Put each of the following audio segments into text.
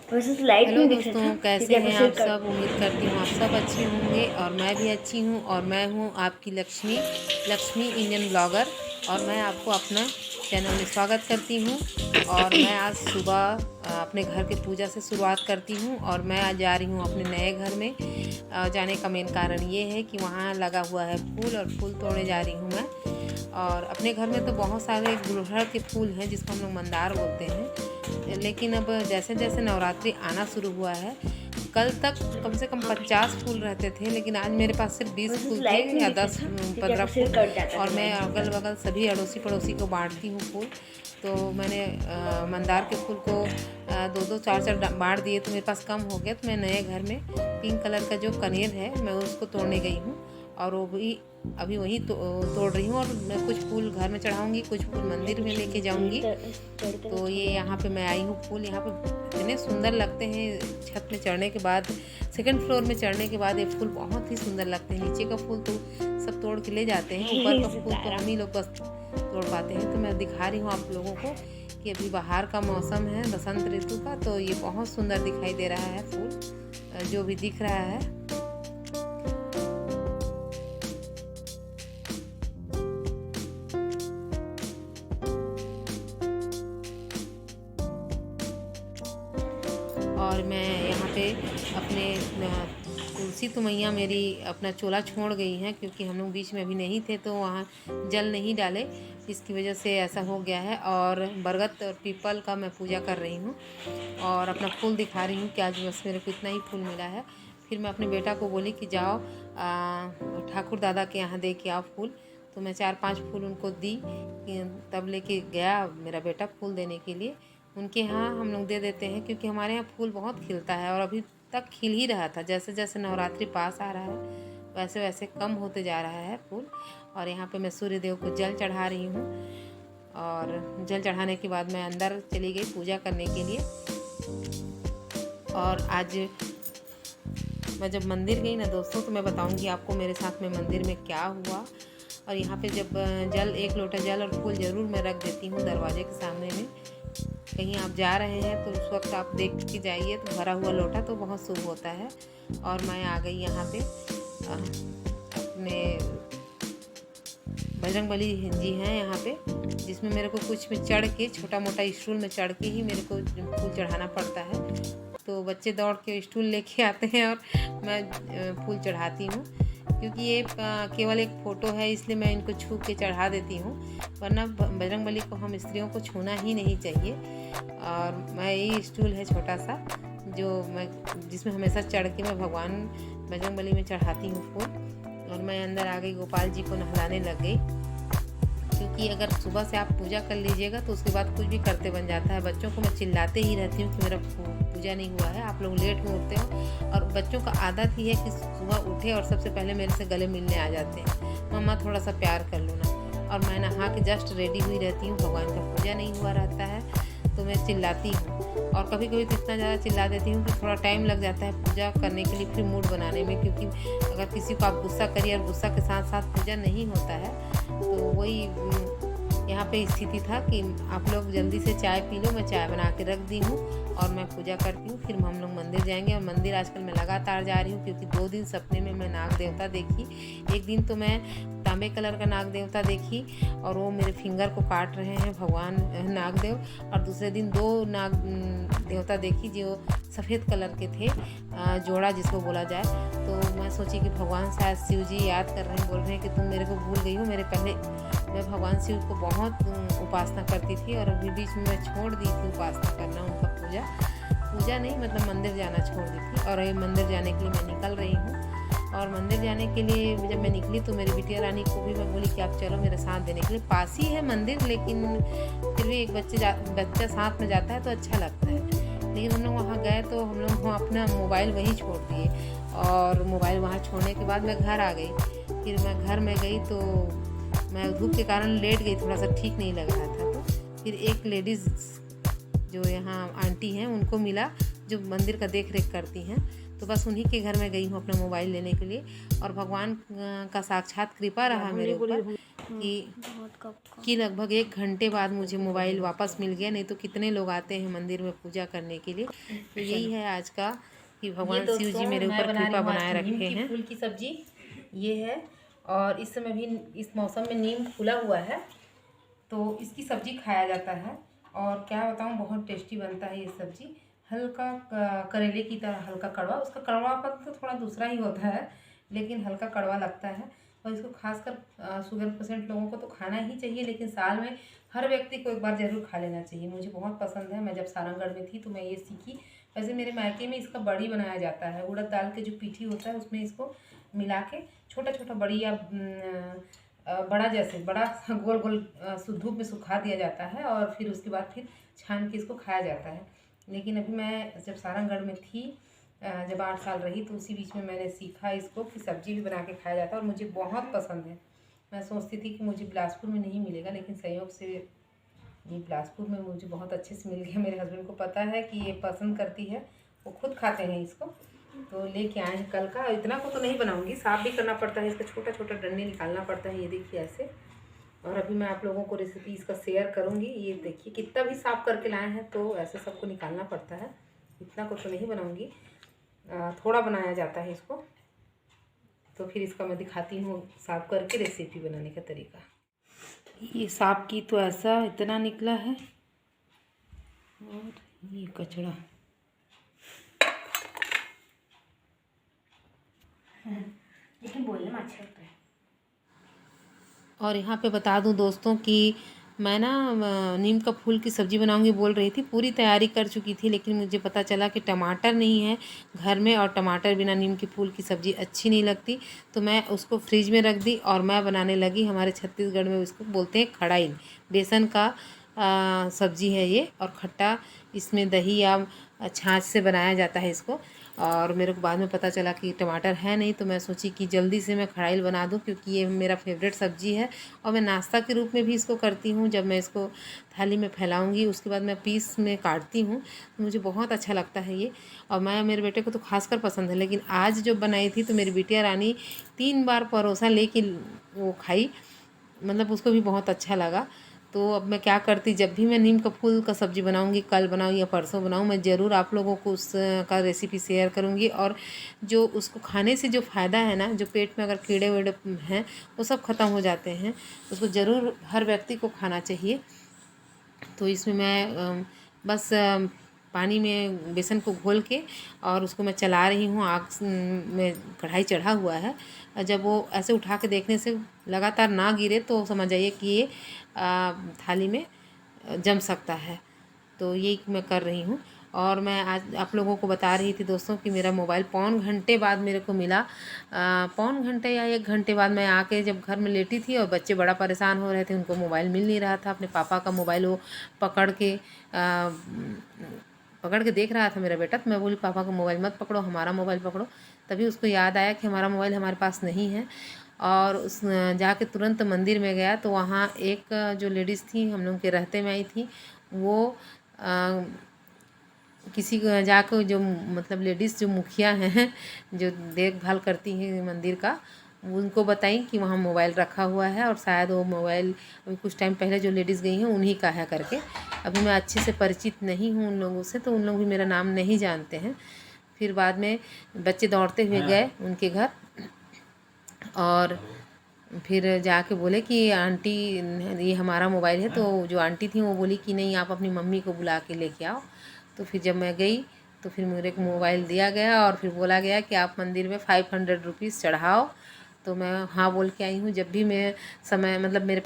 वैसे तो light hello नहीं दिख रहा दोस्तों, था। ठीक कैसे है, हैं फिर आप सब। उम्मीद करती हूँ आप सब अच्छे होंगे और मैं भी अच्छी हूँ। और मैं हूँ आपकी लक्ष्मी इंडियन ब्लॉगर। और मैं आपको अपना चैनल में स्वागत करती हूँ। और मैं आज सुबह अपने घर के पूजा से शुरुआत करती हूँ। और मैं आज जा रही हूँ अपने नए घर में। जाने का मेन कारण ये है कि वहाँ लगा हुआ है फूल, और फूल तोड़ने जा रही हूँ मैं। और अपने घर में तो बहुत सारे गुड़हल के फूल हैं जिसको हम लोग मंदार बोलते हैं, लेकिन अब जैसे जैसे नवरात्रि आना शुरू हुआ है, कल तक कम से कम 50 फूल रहते थे, लेकिन आज मेरे पास सिर्फ 20 वैसे तो फूल थे लाइट नहीं या दिख रहा था। ठीक है, 10-15 तो फूल। फिर कट जाता और था मैं लाइट अगल का। बगल सभी अड़ोसी पड़ोसी को बांटती हूँ फूल। तो मैंने मंदार के फूल को 2-2 4-4 बांट दिए, तो मेरे पास कम हो गया। तो मैं नए घर में पिंक कलर का जो कनेर है मैं उसको तोड़ने गई हूँ, और वो भी अभी वही तोड़ रही हूँ। और मैं कुछ फूल घर में चढ़ाऊँगी, कुछ फूल मंदिर में लेके जाऊँगी। तो ये यहाँ पे मैं आई हूँ, फूल यहाँ पे इतने सुंदर लगते हैं। छत में चढ़ने के बाद, सेकंड फ्लोर में चढ़ने के बाद ये फूल बहुत ही सुंदर लगते हैं। नीचे का फूल तो सब तोड़ के ले जाते हैं, ऊपर का फूल तो हम ही लोग बस तोड़ पाते हैं। तो मैं दिखा रही हूँ आप लोगों को कि अभी बाहर का मौसम है, बसंत ऋतु का, तो ये बहुत सुंदर दिखाई दे रहा है फूल जो भी दिख रहा है। और मैं यहाँ पे अपने तुलसी तो मैया मेरी अपना चोला छोड़ गई हैं, क्योंकि हम लोग बीच में अभी नहीं थे तो वहाँ जल नहीं डाले, इसकी वजह से ऐसा हो गया है। और बरगद और पीपल का मैं पूजा कर रही हूँ और अपना फूल दिखा रही हूँ कि आज बस मेरे को इतना ही फूल मिला है। फिर मैं अपने बेटा को बोली कि जाओ ठाकुर दादा के यहाँ दे के आओ फूल। तो मैं 4-5 फूल उनको दी, तब लेके गया मेरा बेटा फूल देने के लिए। उनके यहाँ हम लोग दे देते हैं, क्योंकि हमारे यहाँ फूल बहुत खिलता है और अभी तक खिल ही रहा था। जैसे जैसे नवरात्रि पास आ रहा है वैसे वैसे कम होते जा रहा है फूल। और यहाँ पे मैं सूर्य देव को जल चढ़ा रही हूँ, और जल चढ़ाने के बाद मैं अंदर चली गई पूजा करने के लिए। और आज मैं जब मंदिर गई ना दोस्तों, तो मैं बताऊंगी आपको मेरे साथ में मंदिर में क्या हुआ। और यहाँ पे जब जल, 1 लोटा जल और फूल ज़रूर मैं रख देती हूँ दरवाजे के सामने में। कहीं आप जा रहे हैं तो उस वक्त आप देख के जाइए, तो भरा हुआ लोटा तो बहुत शुभ होता है। और मैं आ गई यहाँ पे अपने बजरंगबली जी हैं यहाँ पे, जिसमें मेरे को कुछ में चढ़ के, छोटा मोटा स्टूल में चढ़ के ही मेरे को फूल चढ़ाना पड़ता है। तो बच्चे दौड़ के स्टूल लेके आते हैं और मैं फूल चढ़ाती हूँ, क्योंकि ये केवल एक फ़ोटो है, इसलिए मैं इनको छू के चढ़ा देती हूँ। वरना बजरंगबली को हम स्त्रियों को छूना ही नहीं चाहिए। और मैं यही स्टूल है छोटा सा जो मैं, जिसमें हमेशा चढ़ के मैं भगवान बजरंगबली में चढ़ाती हूँ फूल। और मैं अंदर आ गई, गोपाल जी को नहलाने लग गई, क्योंकि अगर सुबह से आप पूजा कर लीजिएगा तो उसके बाद कुछ भी करते बन जाता है। बच्चों को मैं चिल्लाते ही रहती हूँ कि मेरा पूजा नहीं हुआ है, आप लोग लेट में उठते हो। और बच्चों का आदत ही है कि सुबह उठे और सबसे पहले मेरे से गले मिलने आ जाते हैं, मम्मा थोड़ा सा प्यार कर लो ना। और मैं नहा के जस्ट रेडी हुई रहती हूँ, भगवान का पूजा नहीं हुआ रहता है, तो मैं चिल्लाती हूँ। और कभी कभी तो इतना ज़्यादा चिल्ला देती हूँ कि थोड़ा टाइम लग जाता है पूजा करने के लिए, फिर मूड बनाने में। क्योंकि अगर किसी को आप गुस्सा करिए और गुस्सा के साथ साथ पूजा नहीं होता है, तो वही यहाँ पे स्थिति था कि आप लोग जल्दी से चाय पी लो। मैं चाय बना के रख दी हूँ और मैं पूजा करती हूँ, फिर हम लोग मंदिर जाएंगे। और मंदिर आजकल मैं लगातार जा रही हूँ, क्योंकि 2 दिन सपने में मैं नाग देवता देखी। एक दिन तो मैं तांबे कलर का नाग देवता देखी और वो मेरे फिंगर को काट रहे हैं भगवान नागदेव। और दूसरे दिन 2 नाग देवता देखी जो सफ़ेद कलर के थे, जोड़ा जिसको बोला जाए। तो मैं सोची कि भगवान शायद शिव जी याद कर रहे हैं, बोल रहे हैं कि तुम मेरे को भूल गई हो। मैं भगवान शिव को बहुत उपासना करती थी, और अभी बीच में मैं छोड़ दी थी उपासना करना, उनका पूजा नहीं, मतलब मंदिर जाना छोड़ दी थी। और ये मंदिर जाने के लिए मैं निकल रही हूँ। और मंदिर जाने के लिए जब मैं निकली तो मेरी बिटिया रानी को भी मैं बोली कि आप चलो मेरे साथ देने के लिए। पास ही है मंदिर, लेकिन फिर भी एक बच्चा साथ में जाता है तो अच्छा लगता है। लेकिन हम लोग वहाँ गए तो हम लोग वहाँ अपना मोबाइल वहीं छोड़ दिए, और मोबाइल वहाँ छोड़ने के बाद मैं घर आ गई। फिर मैं घर में गई तो मैं धूप के कारण लेट गई, थोड़ा सा ठीक नहीं लग रहा था। तो फिर एक लेडीज़ जो यहाँ आंटी हैं उनको मिला, जो मंदिर का देख रेख करती हैं। तो बस उन्हीं के घर में गई हूँ अपना मोबाइल लेने के लिए। और भगवान का साक्षात कृपा रहा मेरे ऊपर कि लगभग 1 घंटे बाद मुझे मोबाइल वापस मिल गया। नहीं तो कितने लोग आते हैं मंदिर में पूजा करने के लिए। तो यही है आज का कि भगवान शिव जी मेरे ऊपर कृपा बनाए रखे हैं। फूल की सब्जी ये है, और इस समय भी इस मौसम में नीम फूला हुआ है, तो इसकी सब्जी खाया जाता है। और क्या बताऊँ, बहुत टेस्टी बनता है ये सब्जी। हल्का करेले की तरह हल्का कड़वा, उसका कड़वापन तो थोड़ा दूसरा ही होता है, लेकिन हल्का कड़वा लगता है। और इसको खासकर शुगर पेशेंट लोगों को तो खाना ही चाहिए, लेकिन साल में हर व्यक्ति को एक बार ज़रूर खा लेना चाहिए। मुझे बहुत पसंद है। मैं जब सारंगढ़ में थी तो मैं ये सीखी। वैसे मेरे मायके में इसका बड़ी बनाया जाता है। उड़द दाल के जो पीठी होता है उसमें इसको मिला के छोटा छोटा बड़ी या बड़ा जैसे बड़ा गोल गोल धूप में सुखा दिया जाता है, और फिर उसके बाद फिर छान के इसको खाया जाता है। लेकिन अभी मैं जब सारंगढ़ में थी, जब 8 साल रही, तो उसी बीच में मैंने सीखा इसको कि सब्जी भी बना के खाया जाता है, और मुझे बहुत पसंद है। मैं सोचती थी कि मुझे बिलासपुर में नहीं मिलेगा, लेकिन संयोग से ये बिलासपुर में मुझे बहुत अच्छे से मिल गया। मेरे हस्बैंड को पता है कि ये पसंद करती है, वो खुद खाते हैं इसको, तो लेके आए हैं कल का। इतना को तो नहीं बनाऊंगी, साफ़ भी करना पड़ता है, इसका छोटा छोटा डंडे निकालना पड़ता है, ये देखिए ऐसे। और अभी मैं आप लोगों को रेसिपी इसका शेयर करूंगी। ये देखिए कितना भी साफ़ करके लाए हैं, तो ऐसे सबको निकालना पड़ता है। इतना को तो नहीं बनाऊंगी, थोड़ा बनाया जाता है इसको। तो फिर इसका मैं दिखाती हूँ साफ़ करके रेसिपी बनाने का तरीका। ये साफ़ की तो ऐसा इतना निकला है, और ये कचड़ा लेकिन बोलने में अच्छा लगता है। और यहाँ पे बता दूँ दोस्तों कि मैं ना नीम का फूल की सब्ज़ी बनाऊंगी बोल रही थी, पूरी तैयारी कर चुकी थी, लेकिन मुझे पता चला कि टमाटर नहीं है घर में, और टमाटर बिना नीम के फूल की सब्ज़ी अच्छी नहीं लगती। तो मैं उसको फ्रिज में रख दी और मैं बनाने लगी। हमारे छत्तीसगढ़ में उसको बोलते हैं खड़ाई। बेसन का सब्ज़ी है ये, और खट्टा इसमें दही या छाछ से बनाया जाता है इसको। और मेरे को बाद में पता चला कि टमाटर है नहीं, तो मैं सोची कि जल्दी से मैं खड़ाइल बना दूं, क्योंकि ये मेरा फेवरेट सब्ज़ी है। और मैं नाश्ता के रूप में भी इसको करती हूँ। जब मैं इसको थाली में फैलाऊंगी उसके बाद मैं पीस में काटती हूँ, तो मुझे बहुत अच्छा लगता है ये। और मेरे बेटे को तो खासकर पसंद है। लेकिन आज जो बनाई थी तो मेरी बिटिया रानी 3 बार परोसा लेके वो खाई, मतलब उसको भी बहुत अच्छा लगा। तो अब मैं क्या करती, जब भी मैं नीम का फूल का सब्ज़ी बनाऊंगी, कल बनाऊँ या परसों बनाऊँ, मैं ज़रूर आप लोगों को उसका रेसिपी शेयर करूंगी। और जो उसको खाने से जो फ़ायदा है ना, जो पेट में अगर कीड़े वीड़े हैं वो सब ख़त्म हो जाते हैं। उसको ज़रूर हर व्यक्ति को खाना चाहिए। तो इसमें मैं बस पानी में बेसन को घोल के और उसको मैं चला रही हूँ। आग में कढ़ाई चढ़ा हुआ है। जब वो ऐसे उठा के देखने से लगातार ना गिरे तो समझ जाइए कि ये थाली में जम सकता है। तो ये मैं कर रही हूँ। और मैं आज आप लोगों को बता रही थी दोस्तों कि मेरा मोबाइल 1.25 घंटे बाद मेरे को मिला। 1.25 घंटे या 1 घंटे बाद मैं आके जब घर में लेटी थी, और बच्चे बड़ा परेशान हो रहे थे, उनको मोबाइल मिल नहीं रहा था। अपने पापा का मोबाइल वो पकड़ के देख रहा था मेरा बेटा। तो मैं बोली पापा का मोबाइल मत पकड़ो, हमारा मोबाइल पकड़ो। तभी उसको याद आया कि हमारा मोबाइल हमारे पास नहीं है। और उस जाके तुरंत मंदिर में गया, तो वहाँ एक जो लेडीज़ थी हम लोग के रहते में आई थी, वो किसी को जाकर जो मतलब लेडीज़ जो मुखिया हैं जो देखभाल करती हैं मंदिर का, उनको बताई कि वहाँ मोबाइल रखा हुआ है, और शायद वो मोबाइल अभी कुछ टाइम पहले जो लेडीज़ गई हैं उन्हीं का है करके। अभी मैं अच्छे से परिचित नहीं हूँ उन लोगों से, तो उन लोग भी मेरा नाम नहीं जानते हैं। फिर बाद में बच्चे दौड़ते हुए गए उनके घर, और फिर जाके बोले कि आंटी ये हमारा मोबाइल है। तो जो आंटी थी वो बोली कि नहीं, आप अपनी मम्मी को बुला के लेके आओ। तो फिर जब मैं गई तो फिर मेरे को मोबाइल दिया गया, और फिर बोला गया कि आप मंदिर में 500 रुपीज़ चढ़ाओ। तो मैं हाँ बोल के आई हूँ। जब भी मैं समय मतलब मेरे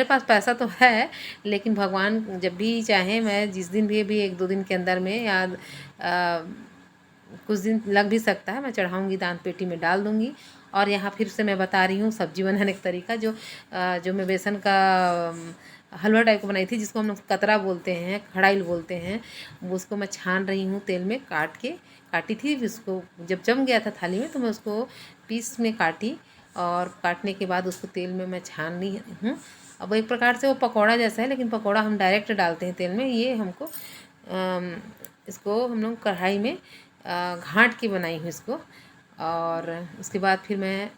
पास पैसा तो है, लेकिन भगवान जब भी चाहे, मैं जिस दिन भी 1-2 दिन के अंदर में, या कुछ दिन लग भी सकता है, मैं चढ़ाऊँगी, दान पेटी में डाल दूँगी। और यहाँ फिर से मैं बता रही हूँ सब्जी बनाने का तरीका। जो मैं बेसन का हलवा टाइप का बनाई थी, जिसको हम लोग कतरा बोलते हैं, खड़ाइल बोलते हैं, वो उसको मैं छान रही हूँ तेल में काटी थी। उसको जब जम गया था थाली में, तो मैं उसको पीस में काटी, और काटने के बाद उसको तेल में मैं छान ली हूँ। अब एक प्रकार से वो पकौड़ा जैसा है, लेकिन पकौड़ा हम डायरेक्ट डालते हैं तेल में। ये हमको इसको हम लोग कढ़ाई में घाट के बनाई हूँ इसको। और उसके बाद फिर मैं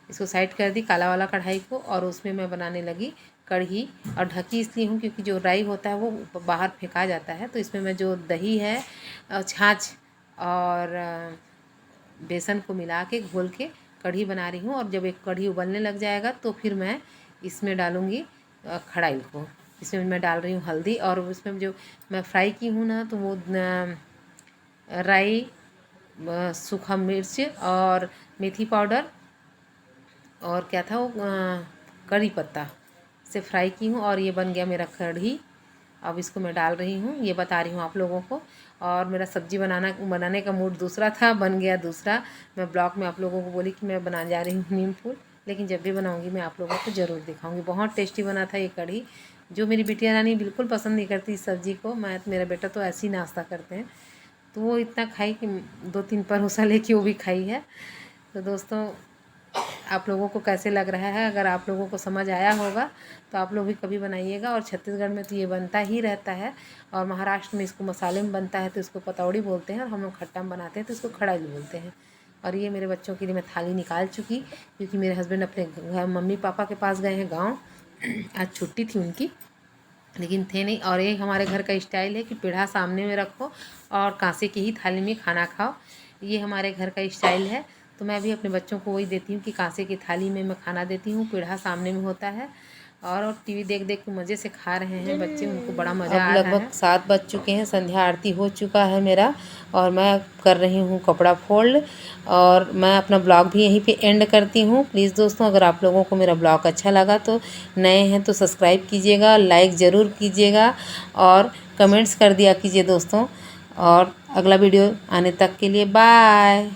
इसको साइड कर दी काला वाला कढ़ाई को, और उसमें मैं बनाने लगी कढ़ी। और ढकी इसलिए हूँ क्योंकि जो राई होता है वो बाहर फेंका जाता है, तो इसमें मैं जो दही है, छाछ और बेसन को मिला के घोल के कढ़ी बना रही हूँ। और जब एक कढ़ी उबलने लग जाएगा तो फिर मैं इसमें डालूँगी खड़ाइल को। इसमें मैं डाल रही हूँ हल्दी, और उसमें जो मैं फ्राई की हूँ ना, तो वो राई, सूखा मिर्च और मेथी पाउडर और क्या था वो करी पत्ता से फ्राई की हूँ। और ये बन गया मेरा कढ़ी। अब इसको मैं डाल रही हूँ, ये बता रही हूँ आप लोगों को। और मेरा सब्ज़ी बनाने का मूड दूसरा था, बन गया दूसरा। मैं ब्लॉग में आप लोगों को बोली कि मैं बनाने जा रही हूँ नीम फूल, लेकिन जब भी बनाऊँगी मैं आप लोगों को ज़रूर दिखाऊँगी। बहुत टेस्टी बना था ये कढ़ी, जो मेरी बिटिया रानी बिल्कुल पसंद नहीं करती इस सब्ज़ी को। मेरा बेटा तो ऐसे ही नाश्ता करते हैं, तो वो इतना खाई कि 2-3 परोसा लेके वो भी खाई है। तो दोस्तों, आप लोगों को कैसे लग रहा है? अगर आप लोगों को समझ आया होगा तो आप लोग भी कभी बनाइएगा। और छत्तीसगढ़ में तो ये बनता ही रहता है, और महाराष्ट्र में इसको मसाले में बनता है तो इसको पतौड़ी बोलते हैं, और हम लोग खट्टा में बनाते हैं तो इसको खड़ाइल बोलते हैं। और ये मेरे बच्चों के लिए मैं थाली निकाल चुकी, क्योंकि मेरे हस्बैंड अपने घर मम्मी पापा के पास गए हैं गाँव। आज छुट्टी थी उनकी, लेकिन थे नहीं। और ये हमारे घर का स्टाइल है कि पीढ़ा सामने में रखो और कांसे की ही थाली में खाना खाओ। ये हमारे घर का स्टाइल है। तो मैं भी अपने बच्चों को वही देती हूँ कि कांसे की थाली में मैं खाना देती हूँ, पीढ़ा सामने में होता है। और टीवी देख देख के मज़े से खा रहे हैं बच्चे, उनको बड़ा मज़ा आ रहा है। लगभग 7 बज चुके हैं, संध्या आरती हो चुका है मेरा, और मैं कर रही हूँ कपड़ा फोल्ड। और मैं अपना ब्लॉग भी यहीं पे एंड करती हूँ। प्लीज़ दोस्तों, अगर आप लोगों को मेरा ब्लॉग अच्छा लगा तो नए हैं तो सब्सक्राइब कीजिएगा, लाइक ज़रूर कीजिएगा और कमेंट्स कर दिया कीजिए दोस्तों। और अगला वीडियो आने तक के लिए बाय।